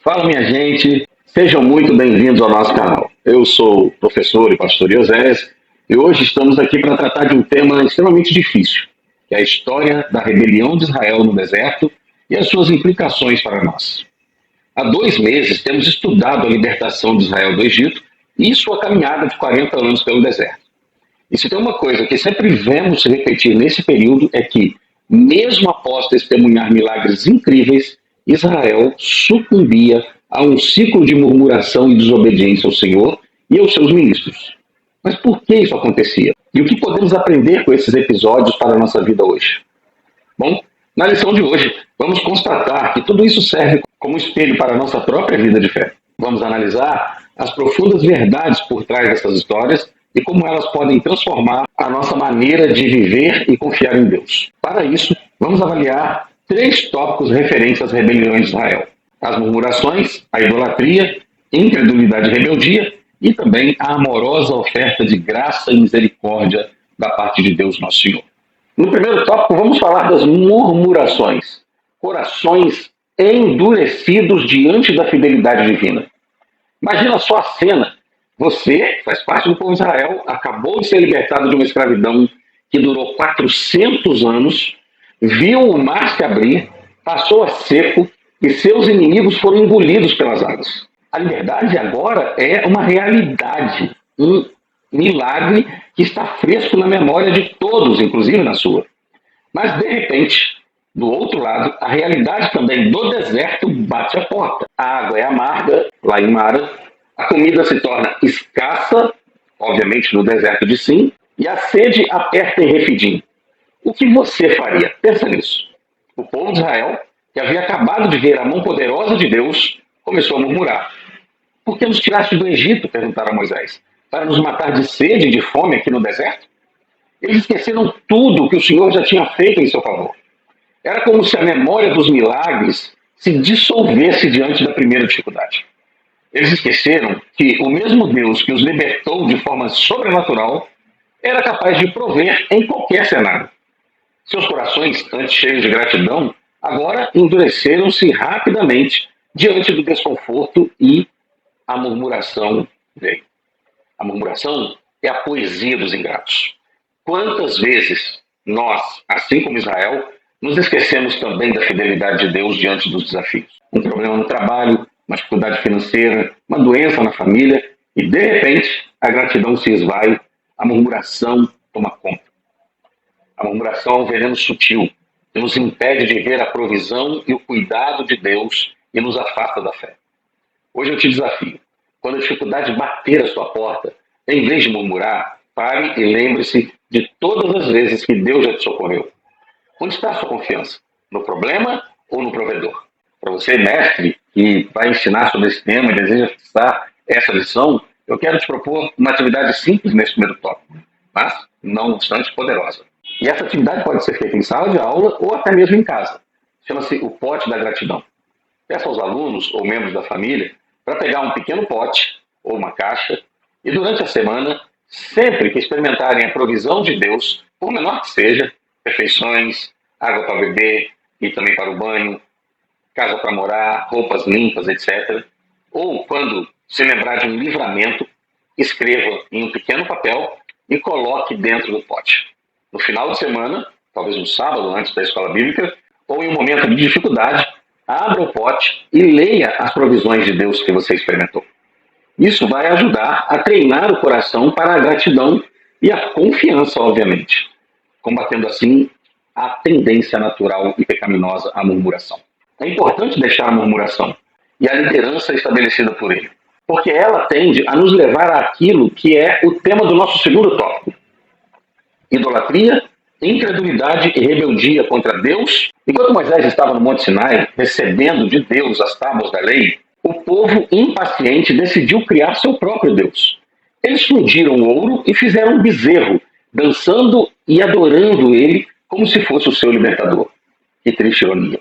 Fala, minha gente, sejam muito bem-vindos ao nosso canal. Eu sou o professor e pastor Iosés e hoje estamos aqui para tratar de um tema extremamente difícil, que é a história da rebelião de Israel no deserto e as suas implicações para nós. Há 2 meses temos estudado a libertação de Israel do Egito e sua caminhada de 40 anos pelo deserto. E se tem uma coisa que sempre vemos se repetir nesse período é que, mesmo após testemunhar milagres incríveis, Israel sucumbia a um ciclo de murmuração e desobediência ao Senhor e aos seus ministros. Mas por que isso acontecia? E o que podemos aprender com esses episódios para a nossa vida hoje? Bom, na lição de hoje, vamos constatar que tudo isso serve como espelho para a nossa própria vida de fé. Vamos analisar as profundas verdades por trás dessas histórias e como elas podem transformar a nossa maneira de viver e confiar em Deus. Para isso, vamos avaliar 3 tópicos referentes às rebeliões de Israel: as murmurações, a idolatria, incredulidade e rebeldia, e também a amorosa oferta de graça e misericórdia da parte de Deus, nosso Senhor. No primeiro tópico, vamos falar das murmurações, corações endurecidos diante da fidelidade divina. Imagina só a cena. Você faz parte do povo de Israel, acabou de ser libertado de uma escravidão que durou 400 anos, viu o mar se abrir, passou a seco e seus inimigos foram engolidos pelas águas. A liberdade agora é uma realidade, um milagre que está fresco na memória de todos, inclusive na sua. Mas, de repente, do outro lado, a realidade também do deserto bate a porta. A água é amarga, lá em Mara, a comida se torna escassa, obviamente no deserto de Sim, e a sede aperta em Refidim. O que você faria? Pensa nisso. O povo de Israel, que havia acabado de ver a mão poderosa de Deus, começou a murmurar. Por que nos tiraste do Egito? Perguntaram a Moisés. Para nos matar de sede e de fome aqui no deserto? Eles esqueceram tudo que o Senhor já tinha feito em seu favor. Era como se a memória dos milagres se dissolvesse diante da primeira dificuldade. Eles esqueceram que o mesmo Deus que os libertou de forma sobrenatural era capaz de prover em qualquer cenário. Seus corações, antes cheios de gratidão, agora endureceram-se rapidamente diante do desconforto e a murmuração veio. A murmuração é a poesia dos ingratos. Quantas vezes nós, assim como Israel, nos esquecemos também da fidelidade de Deus diante dos desafios? Um problema no trabalho, uma dificuldade financeira, uma doença na família, e de repente a gratidão se esvai, a murmuração toma conta. A murmuração é um veneno sutil que nos impede de ver a provisão e o cuidado de Deus e nos afasta da fé. Hoje eu te desafio, quando a dificuldade bater a sua porta, em vez de murmurar, pare e lembre-se de todas as vezes que Deus já te socorreu. Onde está a sua confiança? No problema ou no provedor? Para você, mestre, que vai ensinar sobre esse tema e deseja fixar essa lição, eu quero te propor uma atividade simples nesse primeiro tópico, mas não obstante poderosa. E essa atividade pode ser feita em sala de aula ou até mesmo em casa. Chama-se o pote da gratidão. Peça aos alunos ou membros da família para pegar um pequeno pote ou uma caixa e durante a semana, sempre que experimentarem a provisão de Deus, por menor que seja, refeições, água para beber e também para o banho, casa para morar, roupas limpas, etc. Ou quando se lembrar de um livramento, escreva em um pequeno papel e coloque dentro do pote. No final de semana, talvez no sábado antes da escola bíblica, ou em um momento de dificuldade, abra o pote e leia as provisões de Deus que você experimentou. Isso vai ajudar a treinar o coração para a gratidão e a confiança, obviamente, combatendo assim a tendência natural e pecaminosa à murmuração. É importante deixar a murmuração e a liderança estabelecida por ele, porque ela tende a nos levar àquilo que é o tema do nosso segundo tópico: idolatria, incredulidade e rebeldia contra Deus. Enquanto Moisés estava no Monte Sinai, recebendo de Deus as tábuas da lei, o povo impaciente decidiu criar seu próprio Deus. Eles fundiram ouro e fizeram um bezerro, dançando e adorando ele como se fosse o seu libertador. Que triste ironia.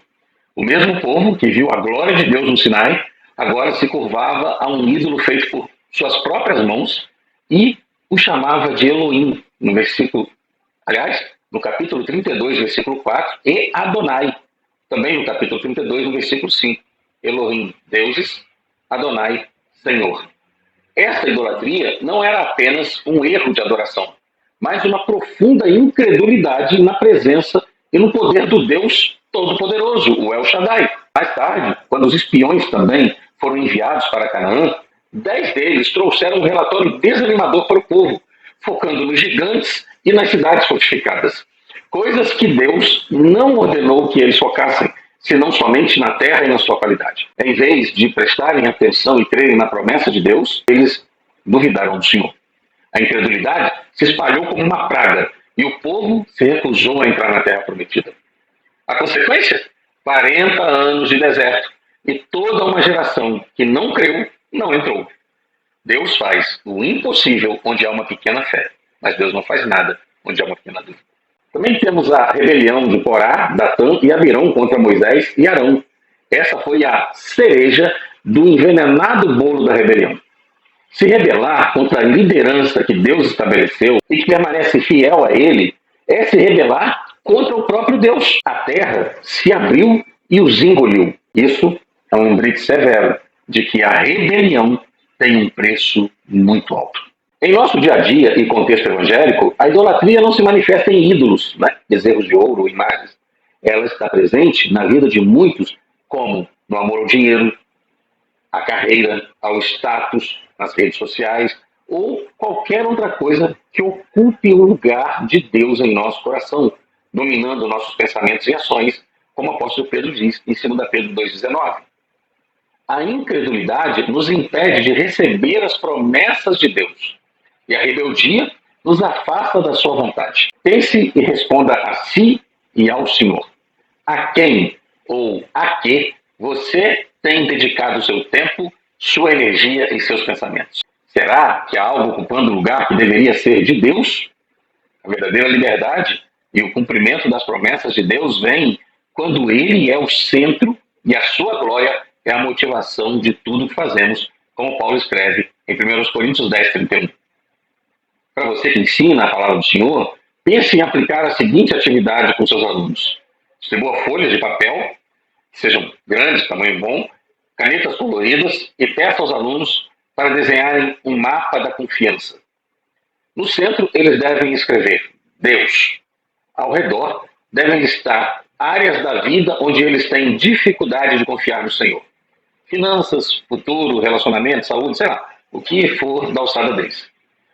O mesmo povo que viu a glória de Deus no Sinai, agora se curvava a um ídolo feito por suas próprias mãos e o chamava de Elohim, no capítulo 32, versículo 4, e Adonai, também no capítulo 32, no versículo 5. Elohim, deuses, Adonai, Senhor. Essa idolatria não era apenas um erro de adoração, mas uma profunda incredulidade na presença e no poder do Deus Todo-Poderoso, o El Shaddai. Mais tarde, quando os espiões também foram enviados para Canaã, 10 deles trouxeram um relatório desanimador para o povo, focando nos gigantes e nas cidades fortificadas. Coisas que Deus não ordenou que eles focassem, senão somente na terra e na sua qualidade. Em vez de prestarem atenção e crerem na promessa de Deus, eles duvidaram do Senhor. A incredulidade se espalhou como uma praga e o povo se recusou a entrar na terra prometida. A consequência? 40 anos de deserto e toda uma geração que não creu, não entrou. Deus faz o impossível onde há uma pequena fé, mas Deus não faz nada onde há uma pequena dúvida. Também temos a rebelião de Corá, Datã e Abirão contra Moisés e Arão. Essa foi a cereja do envenenado bolo da rebelião. Se rebelar contra a liderança que Deus estabeleceu e que permanece fiel a ele, é se rebelar contra o próprio Deus. A terra se abriu e os engoliu. Isso é um lembrete severo de que a rebelião tem um preço muito alto. Em nosso dia a dia e contexto evangélico, a idolatria não se manifesta em ídolos, bezerros de ouro ou imagens. Ela está presente na vida de muitos, como no amor ao dinheiro, à carreira, ao status nas redes sociais ou qualquer outra coisa que ocupe o lugar de Deus em nosso coração, dominando nossos pensamentos e ações, como o apóstolo Pedro diz em 2 Pedro 2,19. A incredulidade nos impede de receber as promessas de Deus. E a rebeldia nos afasta da sua vontade. Pense e responda a si e ao Senhor. A quem ou a que você tem dedicado o seu tempo, sua energia e seus pensamentos? Será que há algo ocupando o lugar que deveria ser de Deus? A verdadeira liberdade e o cumprimento das promessas de Deus vem quando Ele é o centro e a sua glória é a motivação de tudo que fazemos, como Paulo escreve em 1 Coríntios 10:31. Para você que ensina a palavra do Senhor, pense em aplicar a seguinte atividade com seus alunos. Distribua folhas de papel, que sejam grandes, tamanho bom, canetas coloridas e peça aos alunos para desenharem um mapa da confiança. No centro, eles devem escrever Deus. Ao redor, devem estar áreas da vida onde eles têm dificuldade de confiar no Senhor. Finanças, futuro, relacionamento, saúde, sei lá, o que for da alçada deles.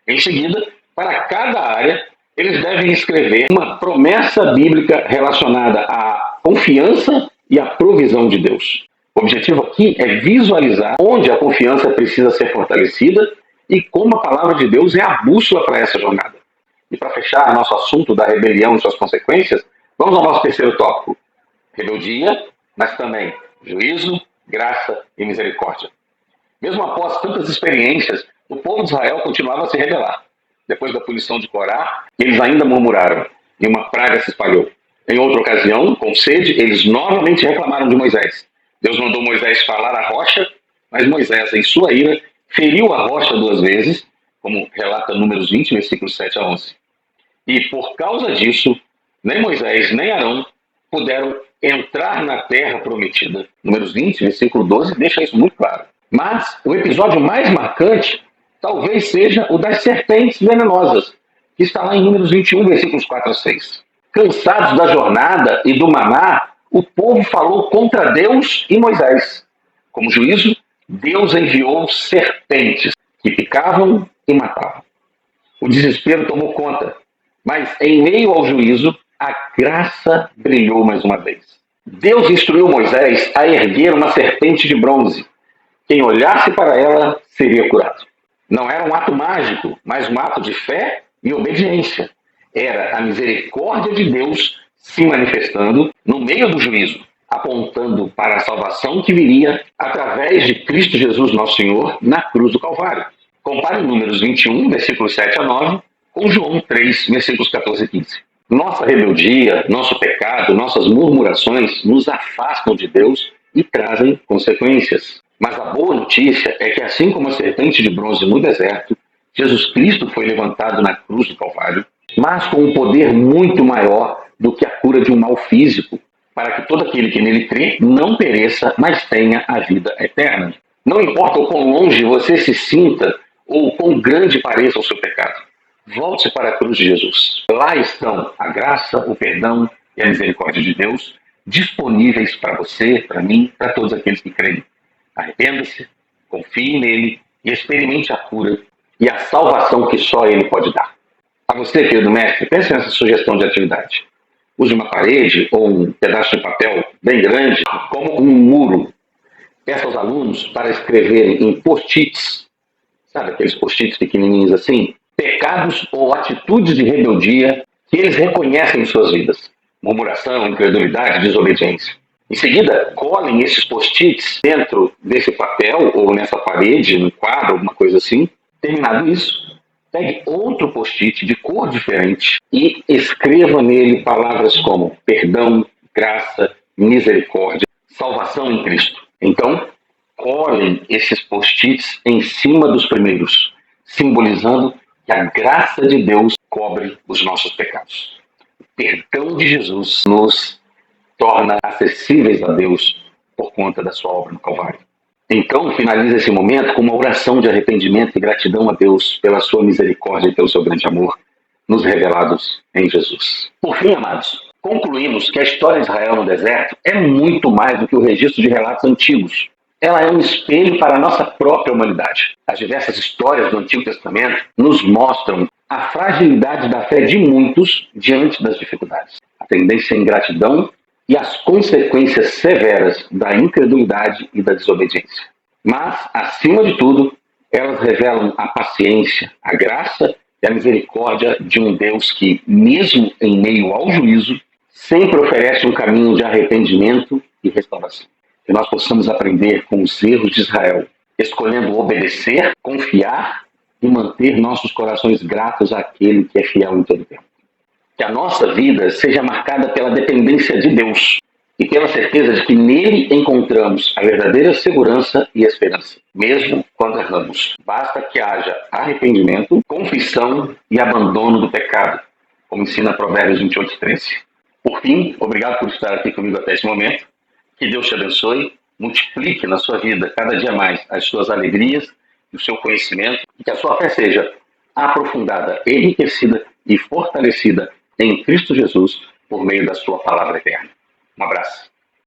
Em seguida, para cada área, eles devem escrever uma promessa bíblica relacionada à confiança e à provisão de Deus. O objetivo aqui é visualizar onde a confiança precisa ser fortalecida e como a palavra de Deus é a bússola para essa jornada. E para fechar nosso assunto da rebelião e suas consequências, vamos ao nosso terceiro tópico. Rebeldia, mas também juízo, graça e misericórdia. Mesmo após tantas experiências, o povo de Israel continuava a se rebelar. Depois da punição de Corá, eles ainda murmuraram e uma praga se espalhou. Em outra ocasião, com sede, eles novamente reclamaram de Moisés. Deus mandou Moisés falar à rocha, mas Moisés, em sua ira, feriu a rocha 2 vezes, como relata Números 20, versículos 7 a 11. E por causa disso, nem Moisés nem Arão puderam entrar na terra prometida. Números 20, versículo 12, deixa isso muito claro. Mas o episódio mais marcante talvez seja o das serpentes venenosas, que está lá em Números 21, versículos 4 a 6. Cansados da jornada e do maná, o povo falou contra Deus e Moisés. Como juízo, Deus enviou serpentes que picavam e matavam. O desespero tomou conta, mas em meio ao juízo, a graça brilhou mais uma vez. Deus instruiu Moisés a erguer uma serpente de bronze. Quem olhasse para ela seria curado. Não era um ato mágico, mas um ato de fé e obediência. Era a misericórdia de Deus se manifestando no meio do juízo, apontando para a salvação que viria através de Cristo Jesus, nosso Senhor, na cruz do Calvário. Compare Números 21, versículos 7 a 9, com João 3, versículos 14 e 15. Nossa rebeldia, nosso pecado, nossas murmurações nos afastam de Deus e trazem consequências. Mas a boa notícia é que, assim como a serpente de bronze no deserto, Jesus Cristo foi levantado na cruz do Calvário, mas com um poder muito maior do que a cura de um mal físico. para que todo aquele que nele crê não pereça, mas tenha a vida eterna. Não importa o quão longe você se sinta ou o quão grande pareça o seu pecado, volte para a cruz de Jesus. Lá estão a graça, o perdão e a misericórdia de Deus disponíveis para você, para mim, para todos aqueles que creem. Arrependa-se, confie nele e experimente a cura e a salvação que só ele pode dar. A você, querido mestre, pense nessa sugestão de atividade. Use uma parede ou um pedaço de papel bem grande como um muro. Peça aos alunos para escreverem em post-its, sabe aqueles post-its pequenininhos assim? Pecados ou atitudes de rebeldia que eles reconhecem em suas vidas. Murmuração, incredulidade, desobediência. Em seguida, colhem esses post-its dentro desse papel ou nessa parede, num quadro, alguma coisa assim. Terminado isso, pegue outro post-it de cor diferente e escreva nele palavras como perdão, graça, misericórdia, salvação em Cristo. Então, colhem esses post-its em cima dos primeiros, simbolizando que a graça de Deus cobre os nossos pecados. O perdão de Jesus nos torna acessíveis a Deus por conta da sua obra no Calvário. Então, finaliza esse momento com uma oração de arrependimento e gratidão a Deus pela sua misericórdia e pelo seu grande amor, nos revelados em Jesus. Por fim, amados, concluímos que a história de Israel no deserto é muito mais do que o registro de relatos antigos. Ela é um espelho para a nossa própria humanidade. As diversas histórias do Antigo Testamento nos mostram a fragilidade da fé de muitos diante das dificuldades, a tendência à ingratidão e as consequências severas da incredulidade e da desobediência. Mas, acima de tudo, elas revelam a paciência, a graça e a misericórdia de um Deus que, mesmo em meio ao juízo, sempre oferece um caminho de arrependimento e restauração. Que nós possamos aprender com os erros de Israel, escolhendo obedecer, confiar e manter nossos corações gratos àquele que é fiel em todo o tempo. Que a nossa vida seja marcada pela dependência de Deus e pela certeza de que nele encontramos a verdadeira segurança e esperança, mesmo quando erramos. Basta que haja arrependimento, confissão e abandono do pecado, como ensina Provérbios 28:13. Por fim, obrigado por estar aqui comigo até esse momento. Que Deus te abençoe, multiplique na sua vida cada dia mais as suas alegrias e o seu conhecimento, e que a sua fé seja aprofundada, enriquecida e fortalecida em Cristo Jesus por meio da sua palavra eterna. Um abraço.